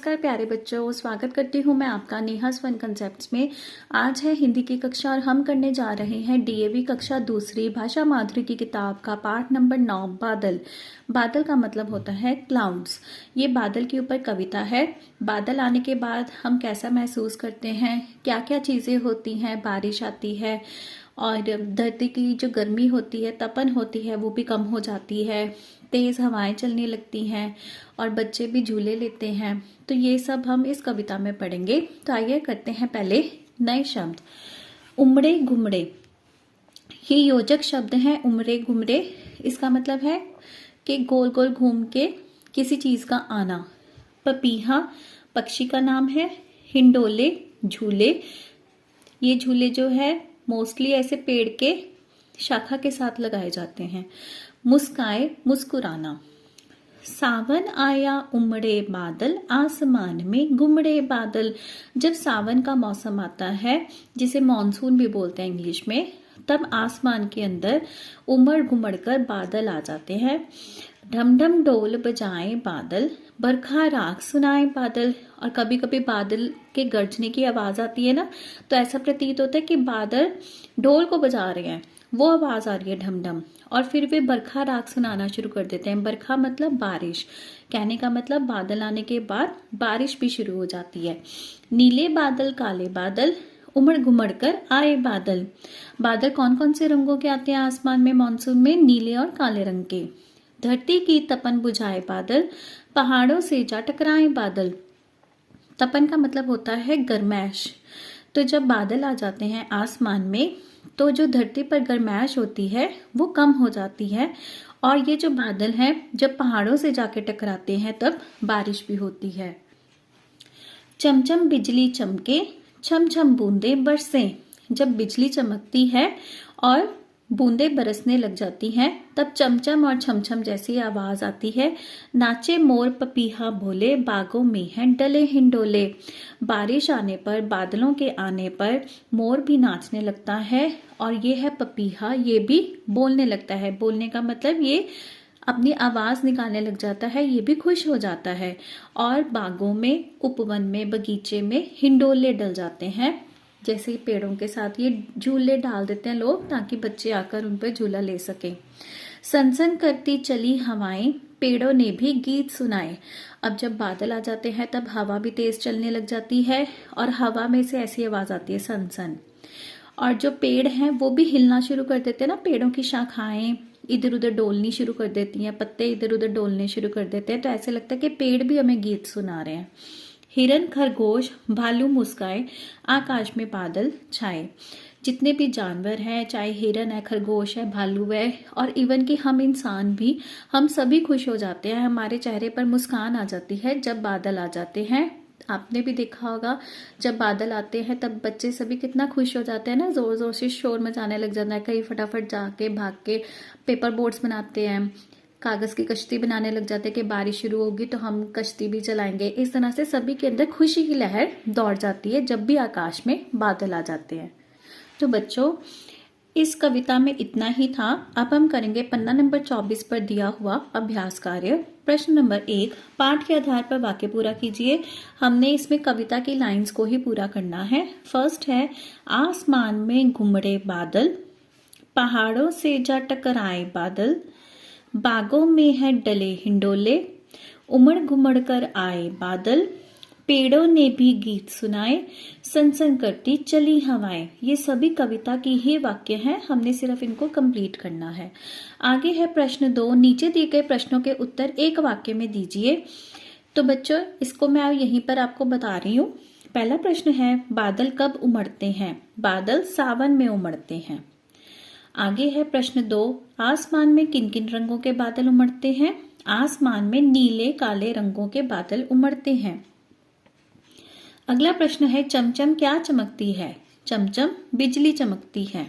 नमस्कार प्यारे बच्चों, स्वागत करती हूँ मैं आपका नेहा फन कंसेप्ट्स में। आज है हिंदी की कक्षा और हम करने जा रहे हैं डीएवी कक्षा दूसरी भाषा माधुरी की किताब का पाठ नंबर 9 बादल। बादल का मतलब होता है क्लाउड्स। ये बादल के ऊपर कविता है। बादल आने के बाद हम कैसा महसूस करते हैं, क्या क्या चीज़ें होती हैं, बारिश आती है और धरती की जो गर्मी होती है, तपन होती है, वो भी कम हो जाती है, तेज़ हवाएं चलने लगती हैं और बच्चे भी झूले लेते हैं। तो ये सब हम इस कविता में पढ़ेंगे। तो आइए करते हैं पहले नए शब्द। उमड़े घुमड़े, ये योजक शब्द है। उमड़े घुमड़े इसका मतलब है कि गोल गोल घूम के किसी चीज़ का आना। पपीहा पक्षी का नाम है। हिंडोले झूले, ये झूले जो है मोस्टली ऐसे पेड़ के शाखा के साथ लगाए जाते हैं। मुस्काए मुस्कुराना। सावन आया उमड़े बादल, आसमान में घुमड़े बादल। जब सावन का मौसम आता है, जिसे मॉनसून भी बोलते हैं इंग्लिश में, तब आसमान के अंदर उमड़ घुमड़ कर बादल आ जाते हैं। ढम ढम ढोल बजाए बादल, बरखा राग सुनाए बादल। और कभी कभी बादल के गरजने की आवाज आती है ना, तो ऐसा प्रतीत होता है कि बादल ढोल को बजा रहे हैं, वो आवाज आ रही है ढम ढम। और फिर वे बरखा राग सुनाना शुरू कर देते हैं। बरखा मतलब बारिश, कहने का मतलब बादल आने के बाद बारिश भी शुरू हो जाती है। नीले बादल काले बादल, उमड़ घुमड़ कर आए बादल। बादल कौन कौन से रंगों के आते हैं आसमान में मॉनसून में? नीले और काले रंग के। धरती की तपन बुझाए बादल, पहाड़ों से जा टकराए बादल। तपन का मतलब होता है गर्मैश। तो जब बादल आ जाते हैं आसमान में, तो जो धरती पर गर्मैश होती है वो कम हो जाती है। और ये जो बादल हैं, जब पहाड़ों से जाके टकराते हैं तब बारिश भी होती है। चमचम बिजली चमके, छम छम बूंदे बरसे। जब बिजली चमकती है और बूंदे बरसने लग जाती हैं, तब चमचम और छमछम जैसी आवाज आती है। नाचे मोर पपीहा भोले, बागों में हैं डले हिंडोले। बारिश आने पर, बादलों के आने पर मोर भी नाचने लगता है और ये है पपीहा, ये भी बोलने लगता है। बोलने का मतलब ये अपनी आवाज निकालने लग जाता है, ये भी खुश हो जाता है। और बागों में, उपवन में, बगीचे में हिंडोले डल जाते हैं। जैसे पेड़ों के साथ ये झूले डाल देते हैं लोग, ताकि बच्चे आकर उन पर झूला ले सकें। सनसन करती चली हवाएं, पेड़ों ने भी गीत सुनाए। अब जब बादल आ जाते हैं तब हवा भी तेज चलने लग जाती है और हवा में से ऐसी आवाज आती है सनसन। और जो पेड़ हैं वो भी हिलना शुरू कर देते हैं ना, पेड़ों की शाखाएं इधर उधर डोलनी शुरू कर देती हैं, पत्ते इधर उधर डोलने शुरू कर देते हैं। तो ऐसे लगता है कि पेड़ भी हमें गीत सुना रहे हैं। हिरन खरगोश भालू मुस्काए, आकाश में बादल छाए। जितने भी जानवर हैं, चाहे हिरन है, खरगोश है, भालू है, और इवन कि हम इंसान भी, हम सभी खुश हो जाते हैं। हमारे चेहरे पर मुस्कान आ जाती है जब बादल आ जाते हैं। आपने भी देखा होगा, जब बादल आते हैं तब बच्चे सभी कितना खुश हो जाते हैं ना, जोर जोर से शोर मचाने लग जाता है। कहीं फटाफट जाके भाग के पेपर बोट्स बनाते हैं, कागज की कश्ती बनाने लग जाते हैं कि बारिश शुरू होगी तो हम कश्ती भी चलाएंगे। इस तरह से सभी के अंदर खुशी की लहर दौड़ जाती है जब भी आकाश में बादल आ जाते हैं। तो बच्चों, इस कविता में इतना ही था। अब हम करेंगे पन्ना नंबर 24 पर दिया हुआ अभ्यास कार्य। प्रश्न नंबर 1, पाठ के आधार पर वाक्य पूरा कीजिए। हमने इसमें कविता की लाइंस को ही पूरा करना है। फर्स्ट है, आसमान में घुमड़े बादल, पहाड़ों से जा टकराए बादल, बागों में है डले हिंडोले, उमड़ घुमड़ कर आए बादल, पेड़ों ने भी गीत सुनाए, सनसन करती चली हवाएं। ये सभी कविता की ही वाक्य हैं, हमने सिर्फ इनको कंप्लीट करना है। आगे है प्रश्न 2। नीचे दिए गए प्रश्नों के उत्तर एक वाक्य में दीजिए। तो बच्चों, इसको मैं यहीं पर आपको बता रही हूँ। पहला प्रश्न है, बादल कब उमड़ते हैं? बादल सावन में उमड़ते हैं। आगे है प्रश्न 2, आसमान में किन किन रंगों के बादल उमड़ते हैं? आसमान में नीले काले रंगों के बादल उमड़ते हैं। अगला प्रश्न है, चमचम क्या चमकती है? चमचम बिजली चमकती है।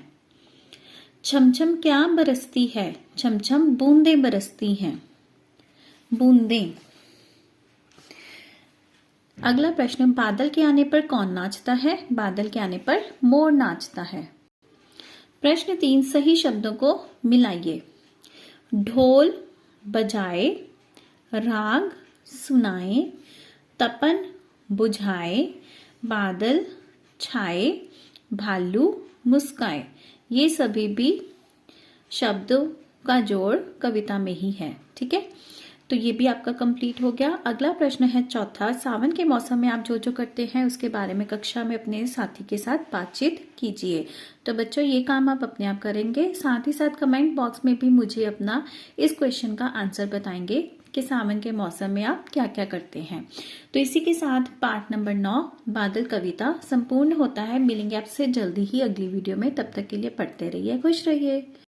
छमछम क्या बरसती है? छमछम बूंदें बरसती हैं। बूंदें। अगला प्रश्न, बादल के आने पर कौन नाचता है? बादल के आने पर मोर नाचता है। प्रश्न 3, सही शब्दों को मिलाइए। ढोल बजाए, राग सुनाए, तपन बुझाए, बादल छाए, भालू मुस्काए, ये सभी भी शब्दों का जोड़ कविता में ही है। ठीक है, तो ये भी आपका कंप्लीट हो गया। अगला प्रश्न है चौथा, सावन के मौसम में आप जो जो करते हैं उसके बारे में कक्षा में अपने साथी के साथ बातचीत कीजिए। तो बच्चों ये काम आप अपने आप करेंगे, साथ ही साथ कमेंट बॉक्स में भी मुझे अपना इस क्वेश्चन का आंसर बताएंगे कि सावन के मौसम में आप क्या क्या करते हैं। तो इसी के साथ पार्ट नंबर 9 बादल कविता संपूर्ण होता है। मिलेंगे आपसे जल्दी ही अगली वीडियो में, तब तक के लिए पढ़ते रहिए, खुश रहिए।